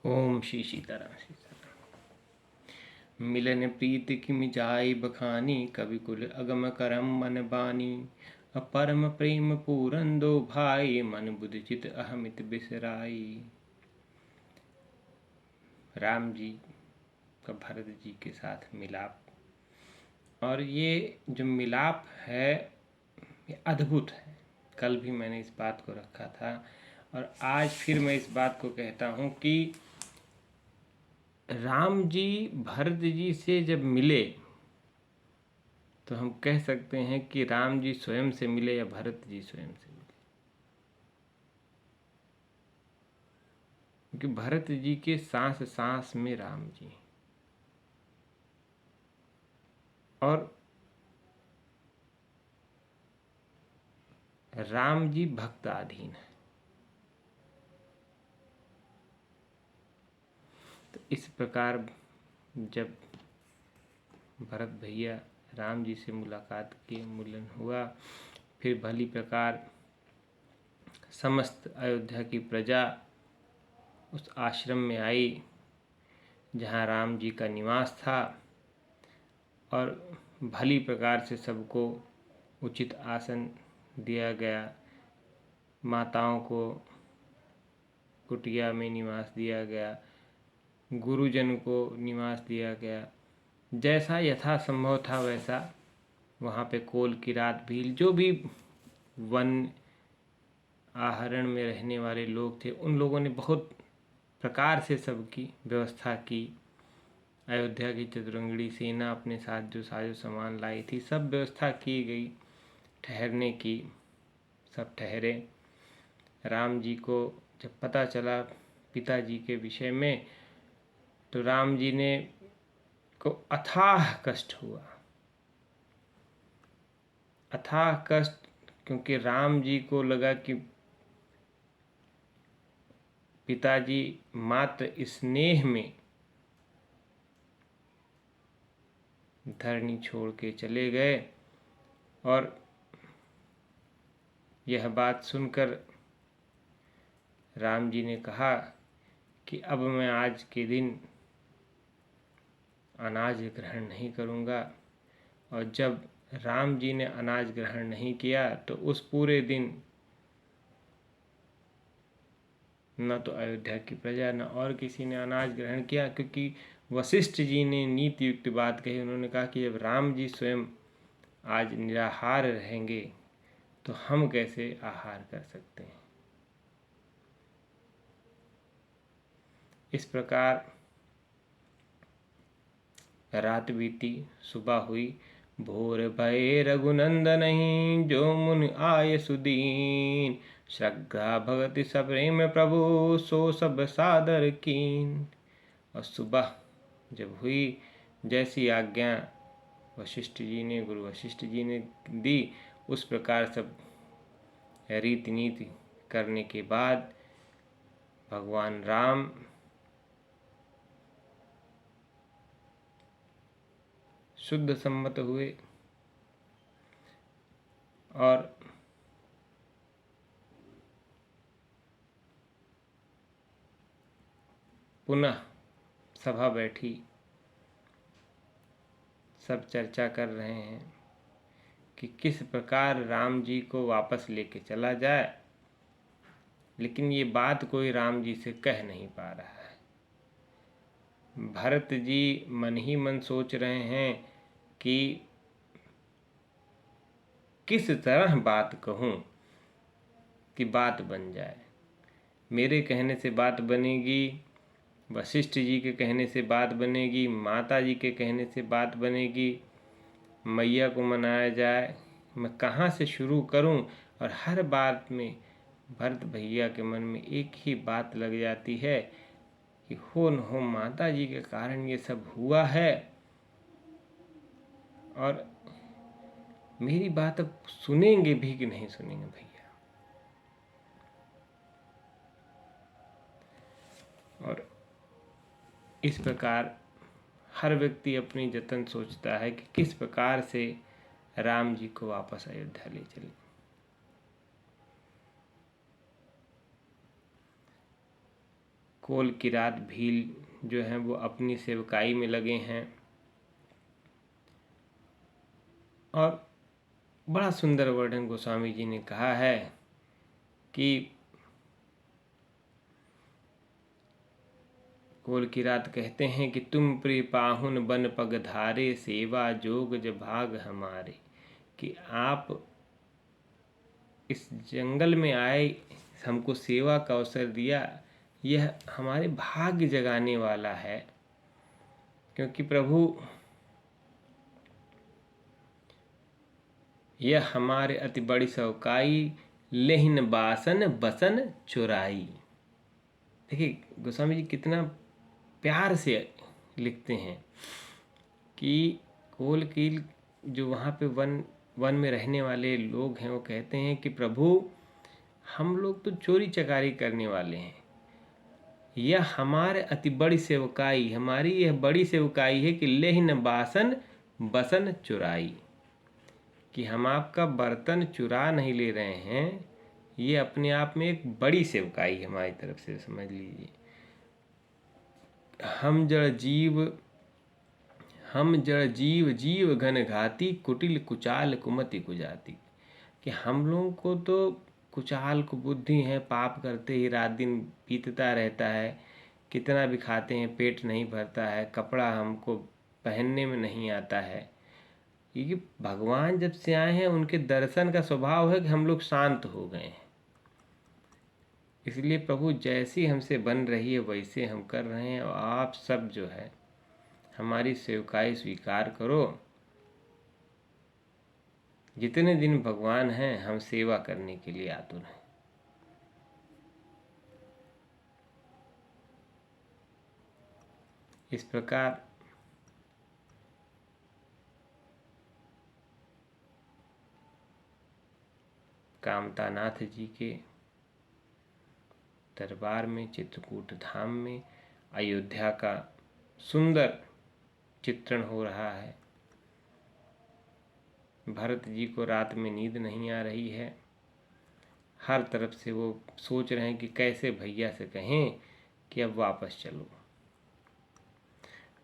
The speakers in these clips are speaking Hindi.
ओम श्री सीताराम मिलन प्रीत की मिजाई बखानी कवि कुल अगम करम मन बानी अपरम प्रेम पूरन दो भाई मन बुध चित अहमित बिसराई। राम जी का भरत जी के साथ मिलाप, और ये जो मिलाप है ये अद्भुत है। कल भी मैंने इस बात को रखा था और आज फिर मैं इस बात को कहता हूँ कि राम जी भरत जी से जब मिले तो हम कह सकते हैं कि राम जी स्वयं से मिले या भरत जी स्वयं से मिले, क्योंकि भरत जी के सांस सांस में राम जी और राम जी भक्ताधीन है। तो इस प्रकार जब भरत भैया राम जी से मुलाकात की, मिलन हुआ, फिर भली प्रकार समस्त अयोध्या की प्रजा उस आश्रम में आई जहाँ राम जी का निवास था, और भली प्रकार से सबको उचित आसन दिया गया। माताओं को कुटिया में निवास दिया गया, गुरुजन को निवास दिया गया। जैसा यथासंभव था वैसा वहाँ पे कोल किरात भील जो भी वन आहरण में रहने वाले लोग थे उन लोगों ने बहुत प्रकार से सबकी व्यवस्था की। अयोध्या की चतुरंगड़ी सेना अपने साथ जो साजो सामान लाई थी सब व्यवस्था की गई। ठहरने की सब ठहरे। राम जी को जब पता चला पिताजी के विषय में तो राम जी ने को अथाह कष्ट हुआ, अथाह कष्ट, क्योंकि राम जी को लगा कि पिताजी मात्र स्नेह में धरनी छोड़ के चले गए। और यह बात सुनकर राम जी ने कहा कि अब मैं आज के दिन अनाज ग्रहण नहीं करूँगा। और जब राम जी ने अनाज ग्रहण नहीं किया तो उस पूरे दिन न तो अयोध्या की प्रजा न और किसी ने अनाज ग्रहण किया, क्योंकि वशिष्ठ जी ने नीति युक्त बात कही। उन्होंने कहा कि जब राम जी स्वयं आज निराहार रहेंगे तो हम कैसे आहार कर सकते हैं। इस प्रकार रात बीती, सुबह हुई। भोर भये रघुनंदन जो मुनि आय सुदीन, श्रद्धा भगति सप्रेम प्रभु सो सब सादर कीन। और सुबह जब हुई, जैसी आज्ञा वशिष्ठ जी ने, गुरु वशिष्ठ जी ने दी, उस प्रकार सब रीति नीति करने के बाद भगवान राम शुद्ध सम्मत हुए और पुनः सभा बैठी। सब चर्चा कर रहे हैं कि किस प्रकार राम जी को वापस लेके चला जाए, लेकिन ये बात कोई राम जी से कह नहीं पा रहा है। भरत जी मन ही मन सोच रहे हैं कि किस तरह बात कहूँ कि बात बन जाए। मेरे कहने से बात बनेगी, वशिष्ठ जी के कहने से बात बनेगी, माता जी के कहने से बात बनेगी, मैया को मनाया जाए, मैं कहाँ से शुरू करूं। और हर बात में भरत भैया के मन में एक ही बात लग जाती है कि हो न हो माता जी के कारण ये सब हुआ है, और मेरी बात अब सुनेंगे भी कि नहीं सुनेंगे भैया। और इस प्रकार हर व्यक्ति अपनी जतन सोचता है कि किस प्रकार से राम जी को वापस अयोध्या ले चले। कोल किरात भील जो हैं वो अपनी सेवकाई में लगे हैं। और बड़ा सुंदर वर्णन गोस्वामी जी ने कहा है कि कोल किरात कहते हैं कि तुम प्रिय पाहुन बन पग धारे, सेवा जोग ज भाग हमारे। कि आप इस जंगल में आए, हमको सेवा का अवसर दिया, यह हमारे भाग्य जगाने वाला है। क्योंकि प्रभु यह हमारे अति बड़ी सौकाई, लेहिन बासन बसन चुराई। देखिए गोस्वामी जी कितना प्यार से लिखते हैं कि कोल कील जो वहाँ पे वन में रहने वाले लोग हैं वो कहते हैं कि प्रभु हम लोग तो चोरी चकारी करने वाले हैं, यह हमारे अति बड़ी सेवकाई, हमारी यह बड़ी सेवकाई है कि लेहिन बासन बसन चुराई। कि हम आपका बर्तन चुरा नहीं ले रहे हैं, ये अपने आप में एक बड़ी सेवकाई हमारी तरफ से, समझ लीजिए। हम जड़ जीव जीव घन घाती, कुटिल कुचाल कुमति कुजाती। कि हम लोगों को तो कुचाल कुबुद्धि है, पाप करते ही रात दिन बीतता रहता है, कितना भी खाते हैं पेट नहीं भरता है, कपड़ा हमको पहनने में नहीं आता है। क्योंकि भगवान जब से आए हैं उनके दर्शन का स्वभाव है कि हम लोग शांत हो गए हैं। इसलिए प्रभु जैसी हमसे बन रही है वैसे हम कर रहे हैं। और आप सब जो है हमारी सेवकाई स्वीकार करो। जितने दिन भगवान हैं हम सेवा करने के लिए आतुर हैं। इस प्रकार कामतानाथ जी के दरबार में, चित्रकूट धाम में अयोध्या का सुंदर चित्रण हो रहा है। भरत जी को रात में नींद नहीं आ रही है। हर तरफ से वो सोच रहे हैं कि कैसे भैया से कहें कि अब वापस चलो।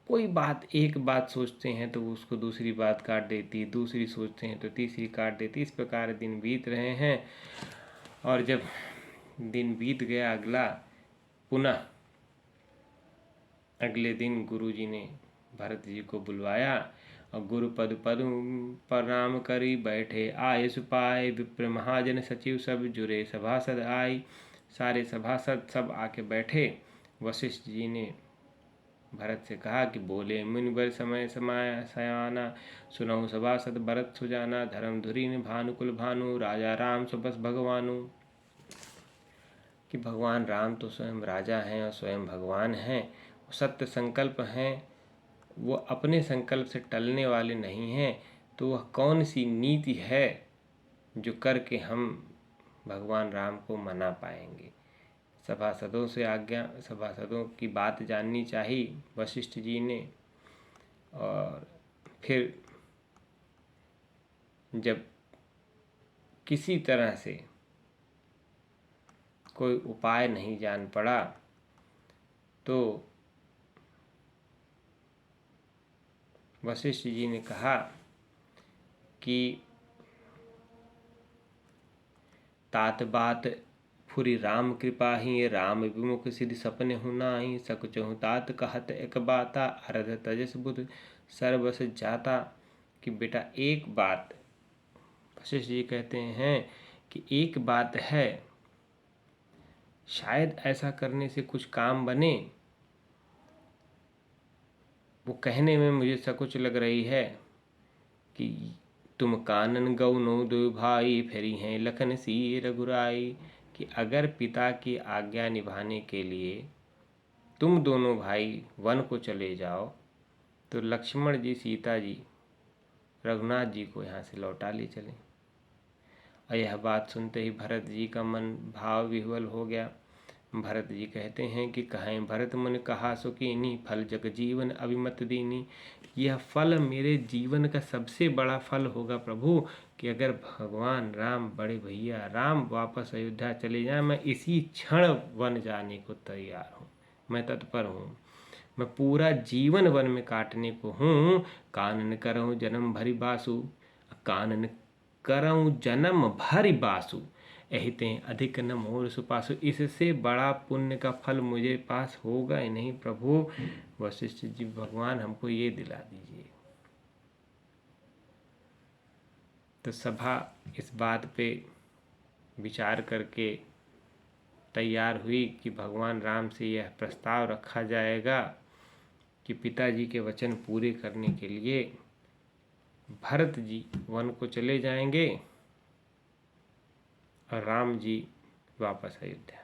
कोई बात, एक बात सोचते हैं तो उसको दूसरी बात काट देती, दूसरी सोचते हैं तो तीसरी काट देती। इस प्रकार दिन बीत रहे हैं। और जब दिन बीत गया अगला, पुनः अगले दिन गुरु जी ने भरत जी को बुलवाया और गुरु पद प्रणाम करी बैठे आए सुपाए, विप्र महाजन सचिव सब जुरे सभासद आई। सारे सभासद सब आके बैठे। वशिष्ठ जी ने भरत से कहा कि बोले मुनिवर समय समाया सयाना, सुनहु सभासद भरत सुजाना, धर्म धुरी ने भानुकुल भानु, राजा राम सुबस भगवानु। कि भगवान राम तो स्वयं राजा हैं और स्वयं भगवान हैं, सत्य संकल्प हैं, वो अपने संकल्प से टलने वाले नहीं हैं। तो वह कौन सी नीति है जो करके हम भगवान राम को मना पाएंगे। सभासदों से आज्ञा, सभासदों की बात जाननी चाहिए वशिष्ठ जी ने। और फिर जब किसी तरह से कोई उपाय नहीं जान पड़ा तो वशिष्ठ जी ने कहा कि तात बात फुरी राम कृपा ही, राम विमुख सिद्धि सपने हुनाही, सकुचहु तात कहत एक बाता, अरध तजस बुध सर्वस जाता। कि बेटा एक बात, वशिष्ठ जी कहते हैं कि एक बात है, शायद ऐसा करने से कुछ काम बने, वो कहने में मुझे सकुच लग रही है कि तुम कानन गौनो दो भाई, फेरी हैं लखन सी रघुराई। कि अगर पिता की आज्ञा निभाने के लिए तुम दोनों भाई वन को चले जाओ तो लक्ष्मण जी, सीता जी, रघुनाथ जी को यहाँ से लौटा ले चलें। और यह बात सुनते ही भरत जी का मन भाव विह्वल हो गया। भरत जी कहते हैं कि कहें भरत मुनि कहा सुखीनी, फल जग जीवन अभिमत दीनी। यह फल मेरे जीवन का सबसे बड़ा फल होगा प्रभु कि अगर भगवान राम, बड़े भैया राम वापस अयोध्या चले जाएं, मैं इसी क्षण वन जाने को तैयार हूँ। मैं तत्पर हूँ। मैं पूरा जीवन वन में काटने को हूँ। कानन करऊँ जन्म भरी बासु, कानन करऊँ जन्म भरी बासु, एहिते अधिक न मोर सुपासु। इससे बड़ा पुण्य का फल मुझे पास होगा ही नहीं प्रभु। वशिष्ठ जी भगवान हमको ये दिला दीजिए। तो सभा इस बात पे विचार करके तैयार हुई कि भगवान राम से यह प्रस्ताव रखा जाएगा कि पिताजी के वचन पूरे करने के लिए भरत जी वन को चले जाएंगे और राम जी वापस अयोध्या।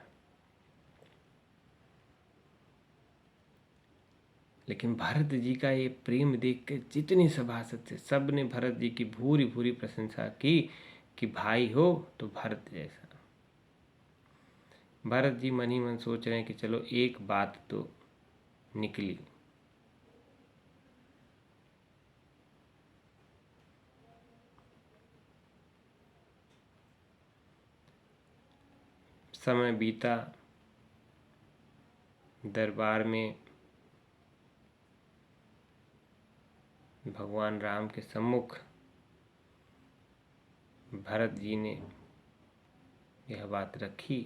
लेकिन भरत जी का ये प्रेम देख के जितने सभासद थे सब ने भरत जी की भूरी भूरी प्रशंसा की कि भाई हो तो भरत जैसा। भरत जी मन ही मन सोच रहे हैं कि चलो एक बात तो निकली। समय बीता, दरबार में भगवान राम के सम्मुख भरत जी ने यह बात रखी।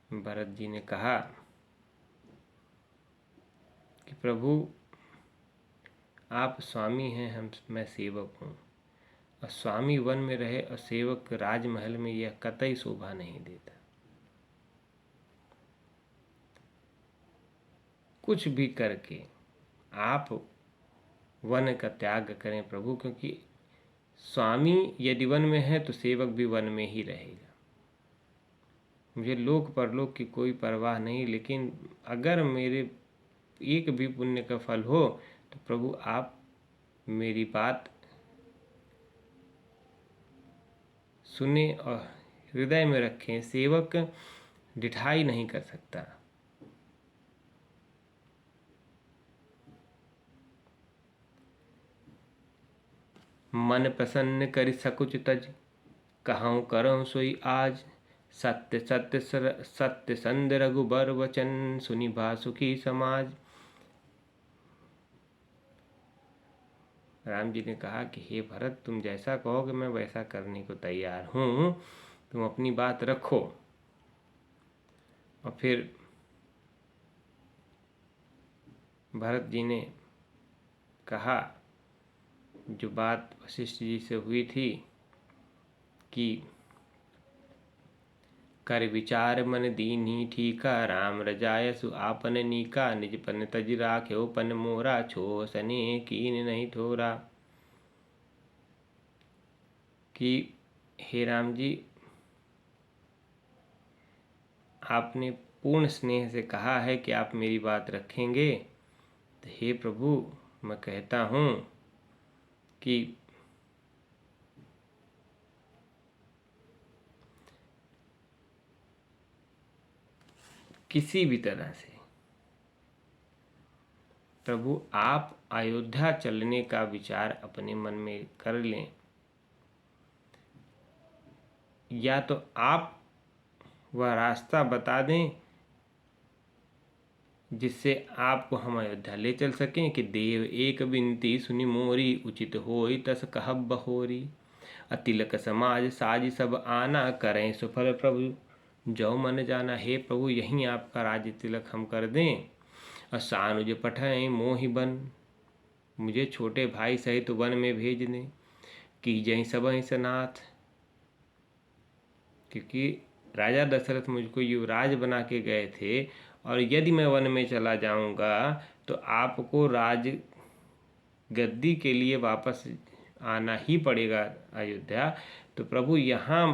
भरत जी ने कहा कि प्रभु आप स्वामी हैं, मैं सेवक हूँ, और स्वामी वन में रहे और सेवक राजमहल में, यह कतई शोभा नहीं देता। कुछ भी करके आप वन का त्याग करें प्रभु, क्योंकि स्वामी यदि वन में है तो सेवक भी वन में ही रहेगा। मुझे लोक परलोक की कोई परवाह नहीं, लेकिन अगर मेरे एक भी पुण्य का फल हो तो प्रभु आप मेरी बात सुने और हृदय में रखें। सेवक ढिठाई नहीं कर सकता। मन प्रसन्न करि सकुच तज, कहूँ करऊँ सोई आज। सत्य सत्य सत्य संद रघुबर वचन, सुनि भा सुखी समाज। राम जी ने कहा कि हे भरत, तुम जैसा कहोगे मैं वैसा करने को तैयार हूँ, तुम अपनी बात रखो। और फिर भरत जी ने कहा जो बात वशिष्ठ जी से हुई थी कि कर विचार मन दीनी ठीका, राम रजायसु आपन नीका। निज पन तज राख्यो पन मोरा, छो सने कीन नहीं थोरा। कि हे राम जी, आपने पूर्ण स्नेह से कहा है कि आप मेरी बात रखेंगे, तो हे प्रभु मैं कहता हूँ कि किसी भी तरह से प्रभु आप अयोध्या चलने का विचार अपने मन में कर लें, या तो आप वह रास्ता बता दें जिससे आपको हम अयोध्या ले चल सकें कि देव एक बिनती सुनि मोरी, उचित होई तस कहब बहोरी। अतिलक समाज साज सब आना, करें सुफल प्रभु जो मन जाना। हे प्रभु यहीं आपका राज्य तिलक हम कर दें, और सानुज पठाएं मोहि बन, मुझे छोटे भाई सहित वन में भेज दें। की जय सबहि सनाथ, क्योंकि राजा दशरथ मुझको युवराज बना के गए थे, और यदि मैं वन में चला जाऊंगा तो आपको राज गद्दी के लिए वापस आना ही पड़ेगा अयोध्या। तो प्रभु यहाँ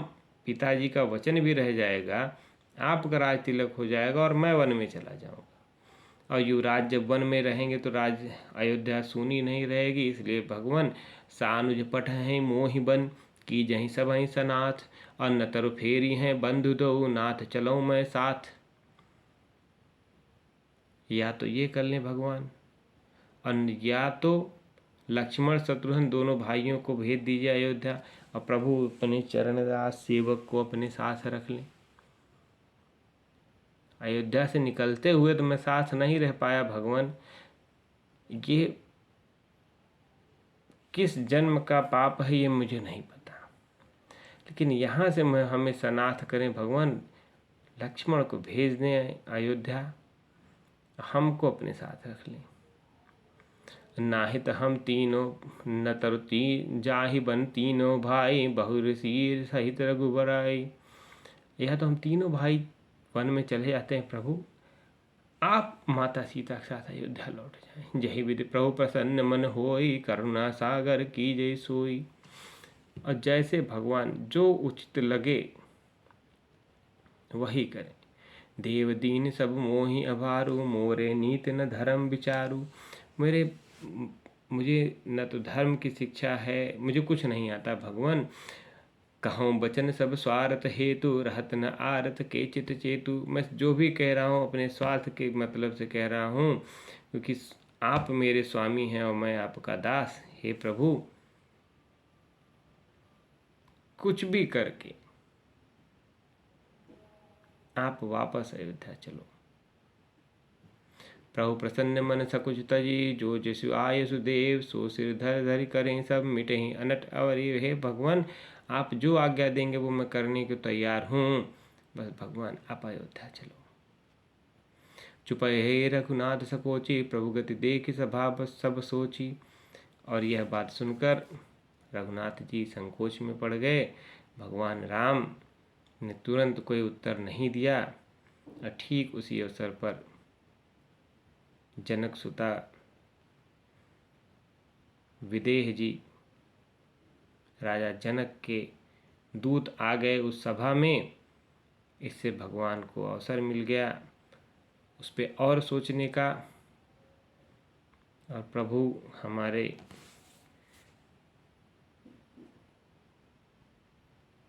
पिताजी का वचन भी रह जाएगा, आपका राज तिलक हो जाएगा और मैं वन में चला जाऊंगा। और युवराज जब वन में रहेंगे तो राज अयोध्या सूनी नहीं रहेगी। इसलिए भगवान सानुज पठहि मोहि बन, की जहीं सबहि सनाथ। और न तरु फेरी हैं बंधु दो, नाथ चलो मैं साथ। या तो ये कर लें भगवान, और या तो लक्ष्मण शत्रुघ्न दोनों भाइयों को भेज दीजिए अयोध्या, और प्रभु अपने चरणदास सेवक को अपने साथ रख लें। अयोध्या से निकलते हुए तो मैं साथ नहीं रह पाया भगवान, ये किस जन्म का पाप है ये मुझे नहीं पता, लेकिन यहाँ से मैं हमें सनाथ करें भगवान, लक्ष्मण को भेज दें अयोध्या, हमको अपने साथ रख लें। नाहित हम तीनों न तरती जाहि बन तीनों भाई, बहुर सिर सहित रघुबर आई। यह तो हम तीनों भाई वन में चले जाते हैं प्रभु, आप माता सीता के साथ अयोध्या लौट जाएं। जही विधि प्रभु प्रसन्न मन होई, करुणा सागर की जय सोई। और जैसे भगवान जो उचित लगे वही करें। देव दीन सब मोहि अभारू, मोरे नीत न धर्म विचारू। मुझे न तो धर्म की शिक्षा है, मुझे कुछ नहीं आता भगवान। कहूँ वचन सब स्वार्थ हेतु, रहत न आरत के चित चेतु। मैं जो भी कह रहा हूँ अपने स्वार्थ के मतलब से कह रहा हूँ, क्योंकि आप मेरे स्वामी हैं और मैं आपका दास। हे प्रभु, कुछ भी करके आप वापस अयोध्या चलो। प्रभु प्रसन्न मन सकुच तजी, जो जसु आय सुदेव, सो सिर धर धरि करें सब मिटे अनट अवरी। हे भगवान, आप जो आज्ञा देंगे वो मैं करने को तैयार हूँ, बस भगवान आप अयोध्या चलो। चुपय हे रघुनाथ सकोची, प्रभु गति देख सभा बस सब सोची। और यह बात सुनकर रघुनाथ जी संकोच में पड़ गए। भगवान राम ने तुरंत कोई उत्तर नहीं दिया और ठीक उसी अवसर पर जनक सुता विदेह जी, राजा जनक के दूत आ गए उस सभा में। इससे भगवान को अवसर मिल गया उस पे और सोचने का। और प्रभु हमारे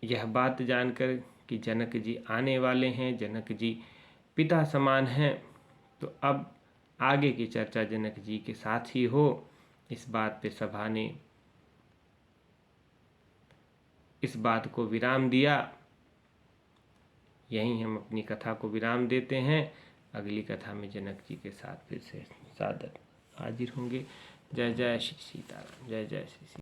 यह बात जानकर कि जनक जी आने वाले हैं, जनक जी पिता समान हैं, तो अब आगे की चर्चा जनक जी के साथ ही हो, इस बात पे सभा ने इस बात को विराम दिया। यहीं हम अपनी कथा को विराम देते हैं। अगली कथा में जनक जी के साथ फिर से सादर हाजिर होंगे। जय जय श्री सीताराम, जय जय श्री सीताराम।